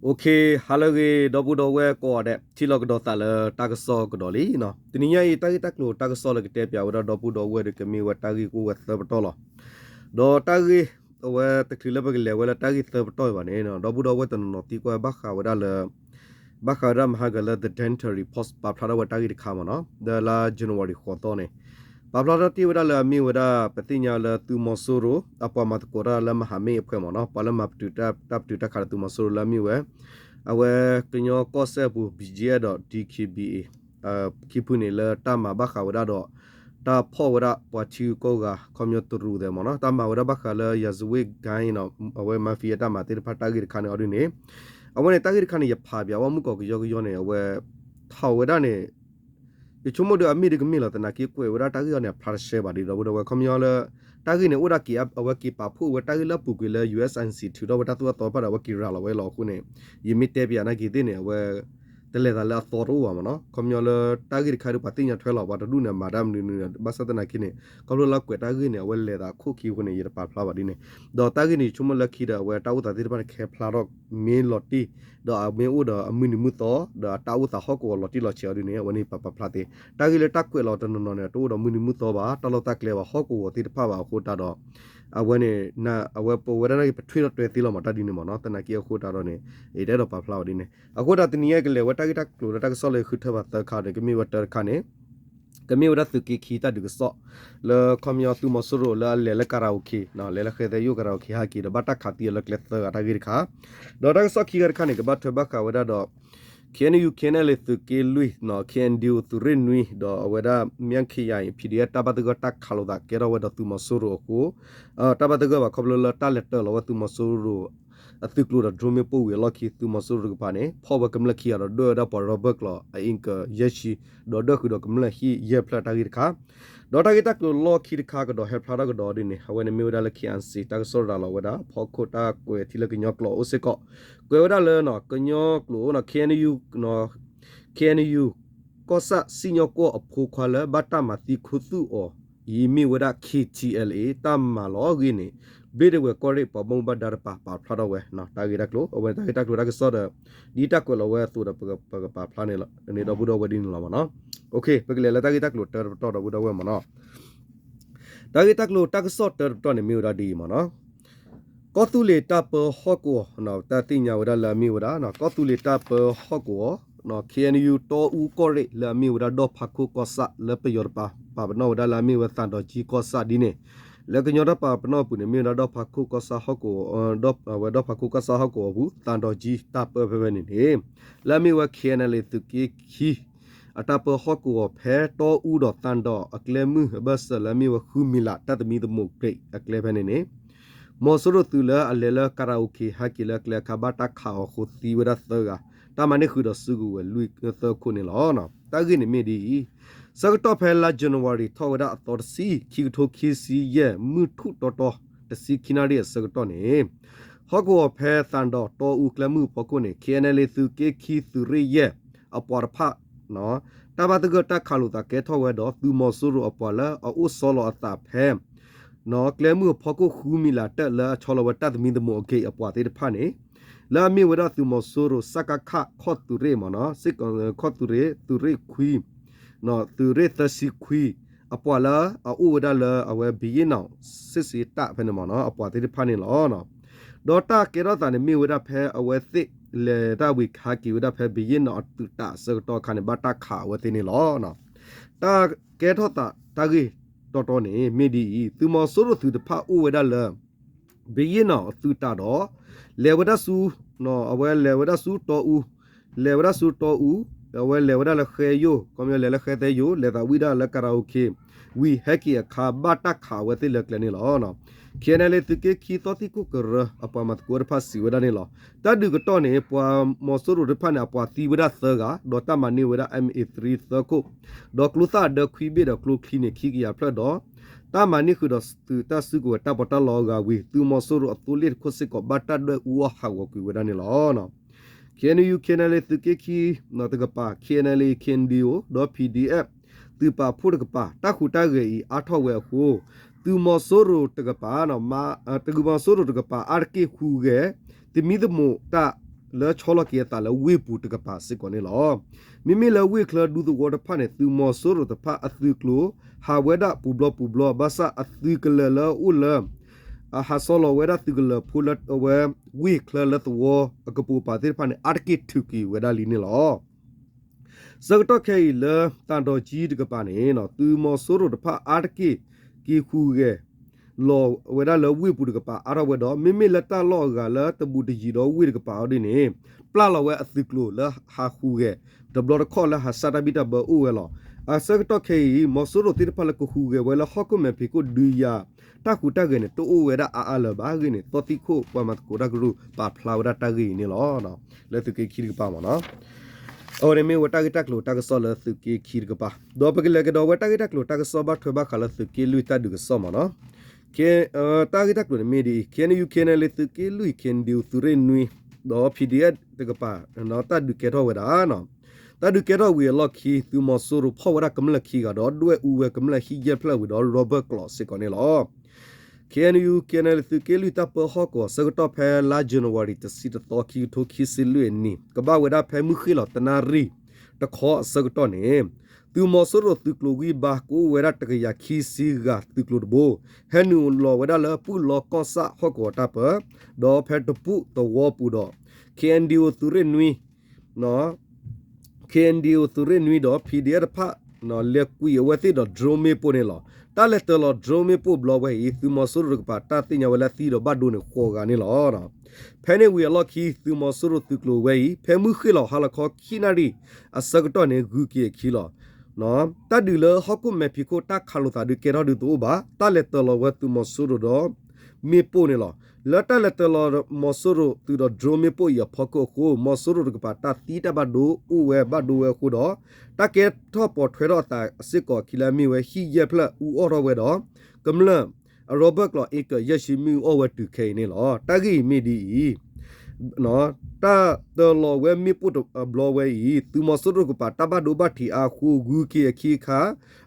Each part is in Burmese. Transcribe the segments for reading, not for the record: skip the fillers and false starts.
โอเคฮัลโหลเกดอบูดอเวก็ได้ที่เราก็ดอตาเลตากซอกดอลีเนาะทีนี้ยัยตากิตักโลตากซอเลยก็เตะเปียวดอบูดอเวเดก็มีว่าตากิกูว่าเตบตอลดอตากิเวตะคริลบกเลวละตากิเตบตอวะเนี่ยเนาะดอบูดอเวตนนอติก็บักขาวดาเลบักขาวดามหากเล the dentary post ปาพลาดว่าตากิขามเนาะเดลา January ขอตอเนี่ยปาพลาดที่ว่าเลมีว่าปฏิญญาเลตุมอสูโรอปามาตโกราเลมหามีเพื่อมเนาะปาเลมาปตุตาตับตุตาคาตุมอสูโรเลมีเวအဝဲကညောကောဆက်ဘူး BGA တော့ DKBA ခိပုနေလတမဘခဝရတော့တာဖောဝရပွားချီကိုကကွန်မြူတရူတယ်မနော်တမဝရဘခလရဇဝေဂိုင်းနော်အဝဲမာဖီယာတမတေဖတာဂိခါနေအော်ဒီနေအဝဲနေတာဂိခါနေရဖာပြဝမှုကောကယောကယောနေအဝဲထောဝရနေဒီချုံမဒအမီဒီကမီလာတနာကီကွေဝရတာဂိယောနေဖလာရှေဘာဒီတော့ဘဝကွန်မြူလာတာဂိနေဥရကီအဝကီပါဖူဝတာဂိလပူကွေလ USNC ထူတော့ဝတာတူတော့ပါတော့ဝကီရာလဝဲလောခုနေယမီတေပြာနာကီတင်းနေဝဲတလေတာလာသောရူဝမနော်ကွန်မြူလာတာဂိခါရပတိညာထွဲလောပါတူနေမာဒမ်နီနီဘာစတနာကီနေကောလလကွေတာဂိနေဝဲလေတာခုကီခုနေရပါဖလာပါဒီနေတော့တာဂိနေချုံမလခီတာဝဲတာဥတာတိပါခဲဖလာတော့မင်းလော်တီတော့အမင်းဥတော့အမင်းနီမူတော့တော့တာဥတာဟောကောလော်တီလော်ချေဒီနေဝနီပပဖလာတေတာဂိလေတက်ကွေလော်တနနော်နေတိုးတော့မင်းနီမူတော့ပါတလောတက်လေပါဟောကောတိတဖပါခိုတာတော့အဝဲနေနာအဝဲပေါ်ဝရနာပထွေတော့တွေ့သေးလောမတဒီနေမနော်တနကီခိုတာတော့နေအေတဲ့တော့ပါဖလာဒီနေအခုတာတနီရဲ့ကလေဝတာဂိတက်လိုတက်ဆောလေခုထဘတခါနေကမီဝတာခါနေကမီဝရသုကီခီတာဒီကဆောလေကွန်မြူတူမဆူရိုလေလေကာရာအိုကေနော်လေလေခဲတဲ့ယူကာရာအိုကေဟာကီတော့ဘတာခါတီလကလက်တာဂိခါဒေါ်တာဆောခီရခါနေကဘတ်ထဘခါဝဒါတော့can you can le tu ke lui no can do tu rin nui do weda myang khi yai pdf ta ba ga tak khalo da ke ro weda tu ma so ro ko ta ba ga ba khoblo la ta letter lo tu ma so ro atu klo da drome po we lo ki tu ma so ro pa ne pho ba kam la khi ya do da pa ro ba klo a ink yeshi do do ku do kam la hi ye phla ta gi kha do ta gi tak lo khi kha ga do he phla da ga do di ne ha we ne me weda la khi an si ta so da lo weda pho ko ta ko thi la ki nyo klo o se koကွယ်ဝဒလဲနော်ကညောကလိုနော် KNU နော် KNU ကောဆာစီညောကိုအဖိုခွာလဲဘတာမတိခုသူအောယီမီဝဒ KTLA တမ်မာလောဂီနေဘေဒဝဲကောရိပမုံဘဒါပါပါဖလာတော့ဝဲနော်တာဂီတက်လို့အဝဲတာဂီတက်လို့ဒါကစောဒဒီတက်ကိုလောဝဲသူတော့ပကပါဖလာနေလို့နေတော့ဘူးတော့ဝဲဒီနေလို့မနော်โอเคပကလေတာဂီတက်လို့တော်တော့ဘူးတော့ဝဲမနော်တာဂီတက်လို့တက်စောတော်နေမြို့ဒါဒီမနော်ก็ตุเลตาเปฮอกกัวเนาะตาติญาวดาลามีวดาเนาะก็ตุเลตาเปฮอกกัวเนาะ KNU ตออูก็เรลามีวดาดอพักคุก็สะเลปยอร์ปาปาบนอดาลามีวตันดอจีก็สะดิเนแล้วก็ยอดปาปนอปุเนมีวดาดอพักคุก็สะฮอกกัวดอวดอพักคุก็สะฮอกกัวบุตันดอจีตาเปเปนี่เนลามีว KNL ตุกีคีအတပဟောကူဖဲတောဥတော်တန်တော်အကလဲမှုဘဆလမီဝခုမီလာတတမီဒမုတ်ပိအကလဲဖနေနေမောဆရတူလာအလေလာကာရာအိုကေဟာကီလာကလခဘတာခါခုတီဝရသဂါတာမနိခုဒဆုကူဝလူသခုနေလောနော်တာဂိနေမီဒီစကတော့ဖဲလာဇန်နဝါရီထောဝဒအတော်စီခီထိုခီစီရဲ့မုထုတော်တော်တစီခိနာရီစကတော့နေဟောကောဖဲသန်တော်တော်ဦးကလမှုပကုနေ KNL သူကေခီသူရီရဲ့အပေါ်ဖနော်တဘာတကတခါလူတာကဲထောဝဲတော့သူမောဆူရအပေါ်လာအိုဆောလောအတာဖဲနော်ကလဲမှုဖကုခူမီလာတက်လာချောလဝတတ်မီဒမိုအကေအပွားတေဖာနေလာမီဝဒသူမဆိုရစကခခော့တူရေမနော်စစ်ခော့တူရေခွီနော်တူရေသစီခွီအပွားလာအိုဝဒလာအဝဲဘီရင်နောစစ်စီတဖဲနေမနော်အပွားတေဖာနေလောနော်ဒေါ်တာကေရတာနေမီဝဒဖဲအဝဲစစ်လေတာဝိခါကီဝဒဖဲဘီရင်နော်တူတာစတော့ခါနေဘတာခါဝတေနေလောနော်တာကေထောတာတာဂီတော်တော်နေမိဒီသူမဆိုးရသူတဖာဥဝဒလဘေးရင်နော်သူတာတော့လေဝဒဆူနော်အဝဲလေဝဒဆူတော်ဦးလေဝဒဆူတော်ဦးအဝဲလေဝဒလခဲယိုကွန်မြလေလခဲတဲ့ယိုလေတာဝိဒလကာရာအိုကေဝီဟက်ကီခါဘတာခါဝတိလကလနေလောနော်KNL တကေခီတော်တိကုကရအပမတ်ကိုရဖစီဝဒနေလောတဒုကတော့နေပွာမောဆူရဖနာပွာတီဝဒသဂါဒေါ်တမနီဝဒ MA3 သကုဒေါကလူသာဒခွီဘေဒကလူခလီနေခီကီယာဖလတော့တာမနီခုတော့သူတဆုကိုတပတလောဂါဝီသူမောဆူရအတူလစ်ခုစစ်ကိုဘတ်တဒဝဟာဝကွေဝဒနေလောနော် KNL တကေခီနော်တကပါ KNL KNDO .pdf သူပါဖို့တကပါတခုတကေအထောက်ဝဲခုသူမဆိုရတကပါနော်မာတကဘာဆိုရတကပါအာကေခုကေတမီဒမိုတာ แล้วชอลเกียตาแล้วเวปูตกปาสิก่อนนี่หรอมิแล้วเวคลดูตัววอดพันเนี่ยตัวมอสโรตพาอัตกลัวฮาวเวดาปูบลอบาซาอัตกเลละอุลฮาซอลเวดาตึกเลพูลัดเอาไว้เวคลละตัวกปูปาติพันเนี่ยอาร์กิทุกีเวดาลีนี่หรอสักตอแค่เลตันดอจีตกปาเนี่ยเนาะตัวมอสโรตพาอาร์กิกีคูเกลอเวดาเลวิปุดกปาอาราเวดอมิละตาลอกาละตบูดจีดอวิดกปาอดินี่ปลาลอเวอติกลูละฮาคูเกดบลอดคอละฮาซาดาบิตาเบอูเวลออาสักตอเคยมอสโรติรพละกคูเกเวลาฮอกเมพิโกดุยาตาคูตาเกเนโตอูเวดาอาลบาเกเนตติโคปามัตโกดากรูปาพลาวดาตาเกนี่ลอเนาะเลตุเกคิดกปามาเนาะऔर में वटा के टाकलो टाक सल सुके खीर गपा दो पके लगे दो वटा के टाकलो टाक सबा ठबा खाला सुके लुइता दुग समना के तागे टाकलो मेदी केन यू केन ले सुके लुइ केन दिउ तुरे नुई दो पीडीए तगपा न ता दुके तो वदा न ता दुके तो वे लकी तु मसुरु फवरा कमला खी गा दो दुए उवे कमला खी जे प्ला वे दो रॉबर्ट क्लॉस से कोने लो केन यू केन ले सुके लुइता प हको सगतो फे ला जनवरी त सित तो खी तो खी सिलु नि कबा वदा फे मु खी लो तनारी त खो सगतो ने तु मसुरु तुक्लोगी बा को वेरा तकया खी सीगा तुक्लोबो हेनु लो वदा ल पु लो कोसा हको ता प दो फे त पु तो वो पु दो केन दिउ तुरे नुई नो केन दिउ तुरे नुई दो पीडीए फा नो ले कुई वति दो ड्रोमे पोने लो ta le to lo drome po blo we yi tu mo suru pa ta ti nya wala ti do ba do ne kho ga ni lo na phe ne we lo ki tu mo suru tu klo we yi phe mu khi lo ha la kho khi na ri asag to ne gu ki khi lo no ta du le ho ku me phi ko ta kha lo ta du ke ro du to ba ta le to lo we tu mo suru do me po ne lo le to lo mo suru tu do drome po ya pho ko mo suru pa ta ti ta ba do u we ba do we ko do ta ke tho po thwe ro ta sit ko kilami we hi ye phla u o ro we do kamla robert lo ek ye shi mi o we tu ke ni lo ta gi mi di no ta the lo we mi pu to blo we yi tu mo so ro ko pa ta ba do ba thi a khu gu ki khi kha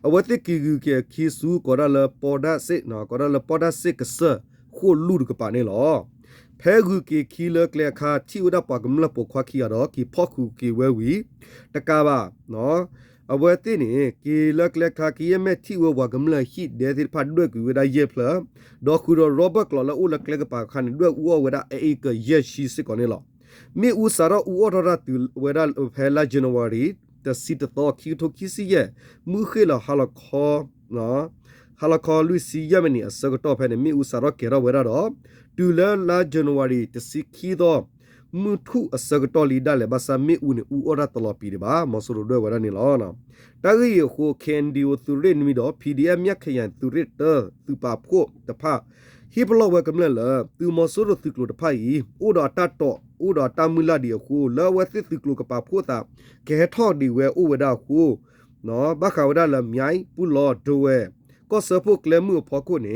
awe ti ki gu ki khi su ko da la po da sit no ko da la po da sit ka sa khu lu ko pa ni loแพ้คือกีเลิกเลขาที่อุดาปากมละปกคว้าขี้อ่ะดอกกีพ่อคือกีเววีตะกาบะเนาะเอาไว้ที่นี่กีเลิกเลขากีแม่ที่วากมละฮิตเดที่พัดด้วยกูเวดาเย็บเพลดอกคือโรเบิร์ตกลอละอุลักเลกปากคันด้วยอูเวดาเอก็เยชีสิก่อนนี่หรอมีอุสาระอูออระตุเวดาเพลาจันวารีแต่สิตต่อคิวทุกิสิเยมือเคละฮาลคอเนาะฮาลคอลุสิยามนี่อสกตอเพนมีอุสาระเกราเวดาดอดูแลลาจันวารีจะสิคีดอมือทุอสกตอลีดาเลบาซามีอุนอูออระตลอปีดิบามอสรุด้วยเวดานี่ลอนะตากีโคเคนดิโอตุเรนมีดอพีดีเอ็มยักขยันตุเรเตอร์ตุปาโคตะพาฮิปโลเวกำลังละตุมอสรุตุกลุตะพายอูดอตาโตอูดอตามุลาดิโคลาเวติตุกลุกะปาโคตาแกทอดีเวอูเวดาโคเนาะบะขาวดาละมีไอปุลอโดเวก็เสพวกเลมือพอโคเน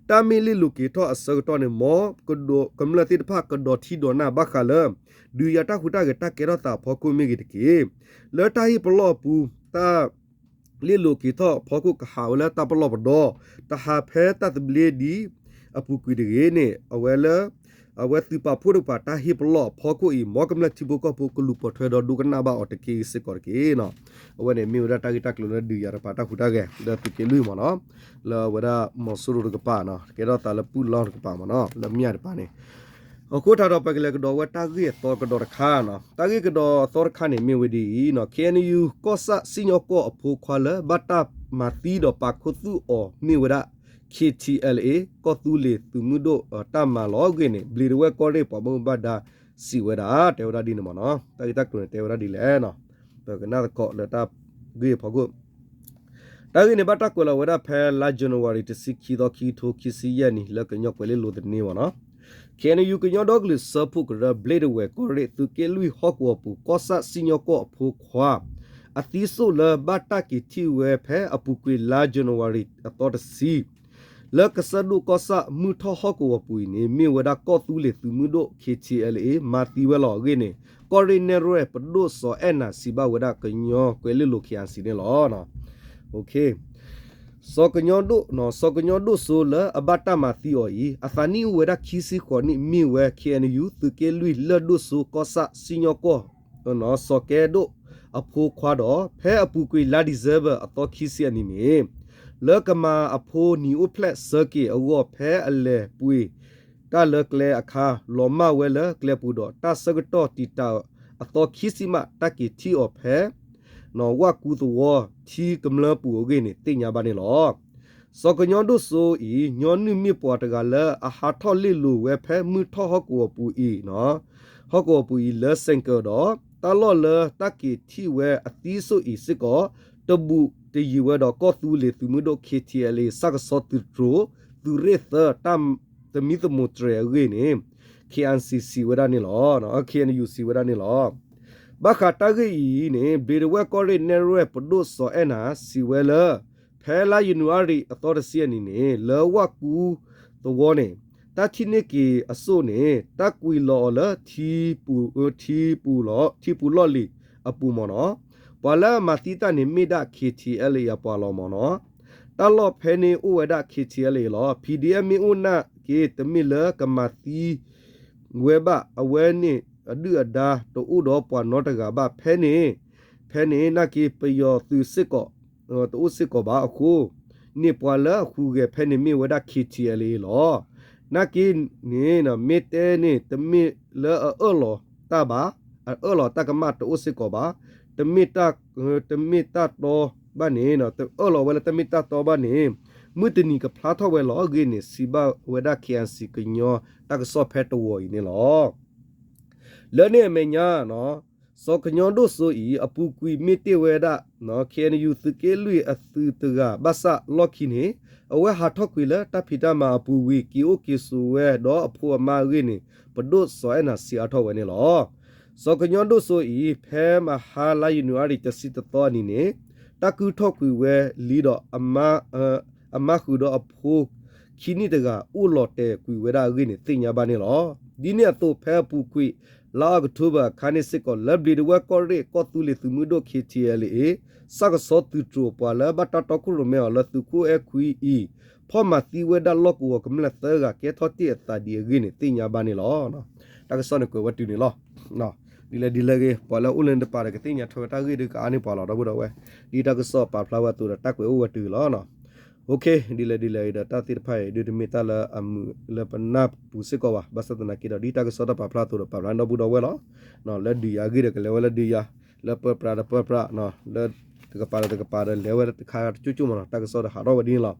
ตามิลิลูกิทออสกตอเนมอกโดกำลังติดภาคกดอที่ดอนาบักคาเลดูยาตาหุตาเกตาเกรตาพอโคมิกิตกีเลตาฮิปลอปูตาลิลูกิทอพอโคกหาวและตาปลอบดอตาหาเพตาตเบลดีอปุกุดิเกเนอเวลอเวติปาพูดปาตาฮิปลอพอโคอีมอกำลังทิบุกพอโคลุปทเวดอดูกันนาบาออตเกสิกอร์เกเนาะอเวเนมิวดาตากิตากลุนดูยาปาตาหุตาเกเดตุเกลุยมอเนาะลเวดามอสุรุกปาเนาะเกดอตาลปูลอกปามอเนาะลมียาปาเนအခုထားတော့ပကလေးကတော့ဝတာကြီးတော့ကတော့ခါနော်တာကြီးကတော့သောခါနေမြဝဒီနော် KNU ကောဆာစညောကောအဖိုခွာလဘတာမာတီတော့ပါခုသူအောမြဝဒ KTLA ကောသူလေသူမှုတို့တမလောကင်းနေဘလီဝဲကောရဲပမဘဒါစီဝဒါတေဝဒါဒီနမနော်တာကြီးတက်တူတေဝဒါဒီလဲနော်ပကနာကောလတာဂေဖကုတာကြီးနေဘတာကောလဝဒါဖဲလာဇန်နဝါရီတစီခီတော့ခီထိုခီစီယနီလကညောကွဲလေလို့တနေမနော် KNU ကညောဒဂလစဖုကရဘလေဒဝဲကိုရဲသူကေလူဟော့ကောပူကောဆာစညောကောဖူခွာအတိဆိုလဘတာကီတီဝဲဖဲအပူကွေလာဇန်နဝါရီအတော်တစီလကဆဒုကောဆာမူထဟော့ကောပူနေမြေဝဒကောတူလေသူမှုတို့ KTLA မာတီဝဲလော်ဂေနေကော်ရီနေရဲပဒိုဆောအနာစီဘဝဒကညောကွဲလေလိုခီယန်စီနေလောနော်โอเค สอกญอดุเนาะสอกญอดุโซลอบัตตามาติออีอาฟานีเวดาคิซิขอนี่มีเวเคเนยูตุเกลุยเลดุโซกอสะซิญอโกเนาะสอเกดุอโพควาดอแพ้อปูกุยลาดิเซเบออตอคิซิอันนี่เลกมาอโพนิอุเพลเซเกอวอแพ้อเลปุยตาเลกเลอาคาลอมาเวเลกเลปูดอตาสกตอติตาอตอคิซิมาตากิทีออแพ้နော်ဝကူသောချီကမလပူโอเคနေတင်ညာပါနေလောစောကညောဒုဆိုဤညောနိမြပေါ်တကလအဟာထောလိလူဝဲဖဲမှုထောဟကောပူဤနော်ဟကောပူဤလစင်ကတော့တလောလတကီတီဝဲအသီးဆိုဤစစ်ကောတဘူတယူဝဲတော့ကောသူလေသူမှုတော့ KTL စကစောတူထရသူရသတမ်တမီသမုတရဝေနေ KNCC ဝဒနေလောနော် KNUC ဝဒနေလောဘာခတာဂီနေဘေရဝဲကောရီနေရဲပဒုဆောအနာစီဝဲလဖဲလာယူနီဝါရီအတော်စီအနေနဲ့လောဝကူသောနေတချိနေကီအစိုးနေတကွီလောလထီပူလောလီအပူမနော်ပလာမတိတနေမိဒ KTL ရပလောမနော်တလောဖဲနေဥဝဒ KTL လော PDF မီဥနာကေတမီလကမတိဝဲဘအဝဲနေအဒူအဒါတိုဥတော်ပွားနောတကဘာဖဲနေနာကီပယောသူစစ်ကောတိုစစ်ကောဘာအခုနေပွားလာခုကဖဲနေမိဝဒ KTL လောနာကီနေနမေတဲနေတမီလာလောတဘာလောတကမတိုစစ်ကောဘာတမီတာတော့ဘာနေနော်လောဝဲတမီတာတော့ဘာနေမတနီကဖလာထောဝဲလောဂင်းနေစီဘာဝဒ KNC ကညောတကစောဖဲတဝိနေလောလဲနေမညာနော်စောကညောဒုဆိုဤအပူကွီမီတေဝဲဒနော်ခဲနယူသကေလွီအသူတကဘဆာလော်ခိနေအဝဲဟာထောက်ကွီလတဖိတမာအပူဝီကီအိုကီဆူဝဲတော့အဖူအမာရင်းနေပဒုဆွဲနာစီအထောက်ဝဲနေလောစောကညောဒုဆိုဤဖဲမဟာလာယူနီဝါရီတစီတတော်နီနေတကူထောက်ကွီဝဲလီတော့အမခုတော့အဖူခီနီတကဥလော်တဲကွီဝဲဒါရင်းနေတင်ညာပါနေလောဒီနေ့တော့ဖဲပူကွီလာကထူဘာခါနေစစ်ကောလဘလီဒဝကောရီကောတူလီသူမှုဒို KTL စကစောတူထူပွာလာဘတာတကူရမဲလသူကိုအခွီဤဖောမတီဝဒလောကဝကမလသကကေထောတိအတာဒီရင်းနေတင်ညာပါနေလောနော်တကစောနေကိုဝတူနေလောနော်ဒီလေကေပွာလာဦးလန်တပါရကတင်ညာထောတာကြီးဒီကာနေပွာလာတော့ဘူးတော့ဝဲဒီတကစောပါဖလာဝတူတက်ကွေဝတူလောနော်โอเคဒီလေဒါတာတိဖိုင်ဒီမီတာလာအမ်လပနပ်ပူစကောဝါဘသတနာကီဒီတာကစောတာပါဖလာတူပါရန်တော့ဘူးတော့ဝဲနော်လက်ဒီယာဂီရကလေဝဲလက်ဒီယာလပပရာနော်လက်တကပါလေဝဲခါချူမနော်တာကစောတာဟာတော့ဝဒီလား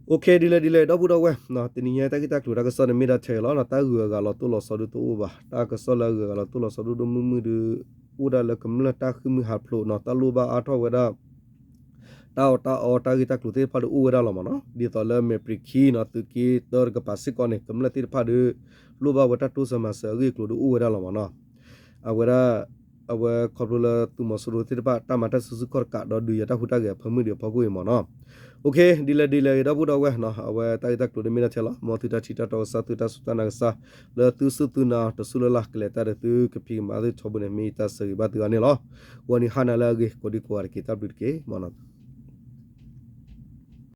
โอเคဒီလေတော့ဘူးတော့ဝဲနော်တင်ညာတကီတာကလူတာကစောနေမီတာချေလောနော်တာဂူကလောတူလောစောတူဘာတာကစောလာကလောတူလောစောတူမမှုဒူဥဒါလကမလတာခမဟာဖလိုနော်တလူဘာအာထောဝဲတာတာဂီတာကလူတေဖာဒူဝဲလာမနော်ဒီတော်လမေပရိခီနော်တူကီတော်ကပါစစ်ကောနေကမလတိဖာဒူလူဘာဝတာတူစမဆာဂီကလူဒူဝဲလာမနော်အဝခေါပလတူမဆူရတိပါတမတာဆူကောကဒေါ်ဒူရတာဟူတာကဖမှုဒီဖကိုမနော်โอเคဒီလေတော့ဘူးတော့ဝဲနော်အဝတာဂီတာကလူဒမီနာချလာမောတီတာချီတာတော့စတူတာစတနာကစားလတူစတူနာတဆူလလာကလေတာတူကပီမာဒီချဘနေမီတာစရီဘတ်ကနေလောဝနီဟာနာလာဂီကိုဒီကွာကီတာဘစ်ကေမနော်